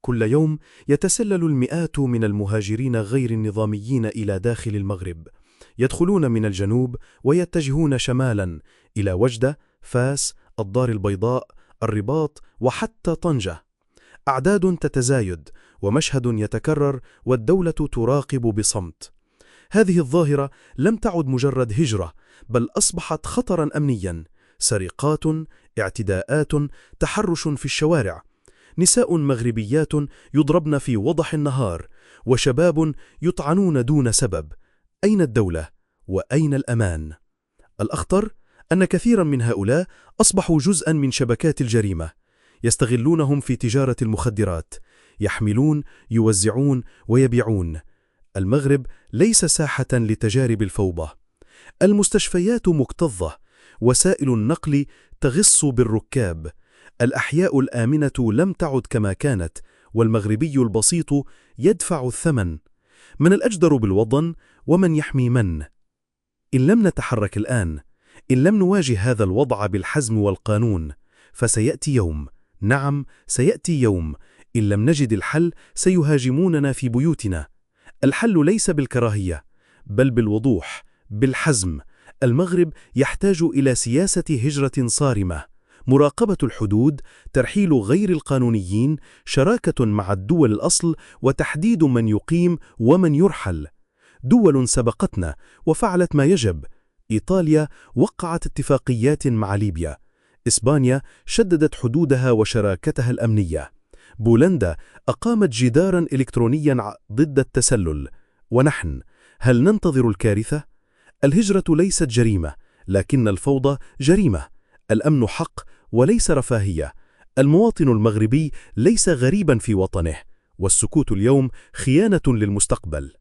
كل يوم يتسلل المئات من المهاجرين غير النظاميين إلى داخل المغرب. يدخلون من الجنوب ويتجهون شمالا إلى وجدة، فاس، الدار البيضاء، الرباط وحتى طنجة. أعداد تتزايد ومشهد يتكرر، والدولة تراقب بصمت. هذه الظاهرة لم تعد مجرد هجرة، بل أصبحت خطرا أمنيا. سرقات، اعتداءات، تحرش في الشوارع، نساء مغربيات يضربن في وضح النهار، وشباب يطعنون دون سبب. أين الدولة؟ وأين الأمان؟ الأخطر أن كثيرا من هؤلاء أصبحوا جزءا من شبكات الجريمة، يستغلونهم في تجارة المخدرات، يحملون، يوزعون ويبيعون. المغرب ليس ساحة لتجارب الفوضى. المستشفيات مكتظة، وسائل النقل تغص بالركاب، الأحياء الآمنة لم تعد كما كانت، والمغربي البسيط يدفع الثمن. من الأجدر بالوطن ومن يحمي من؟ إن لم نتحرك الآن، إن لم نواجه هذا الوضع بالحزم والقانون، فسيأتي يوم، نعم سيأتي يوم، إن لم نجد الحل سيهاجموننا في بيوتنا. الحل ليس بالكراهية، بل بالوضوح، بالحزم. المغرب يحتاج إلى سياسة هجرة صارمة، مراقبة الحدود، ترحيل غير القانونيين، شراكة مع الدول الأصل، وتحديد من يقيم ومن يرحل. دول سبقتنا وفعلت ما يجب. إيطاليا وقعت اتفاقيات مع ليبيا. إسبانيا شددت حدودها وشراكتها الأمنية. بولندا أقامت جداراً إلكترونياً ضد التسلل. ونحن، هل ننتظر الكارثة؟ الهجرة ليست جريمة، لكن الفوضى جريمة. الأمن حق وليس رفاهية. المواطن المغربي ليس غريباً في وطنه، والسكوت اليوم خيانة للمستقبل.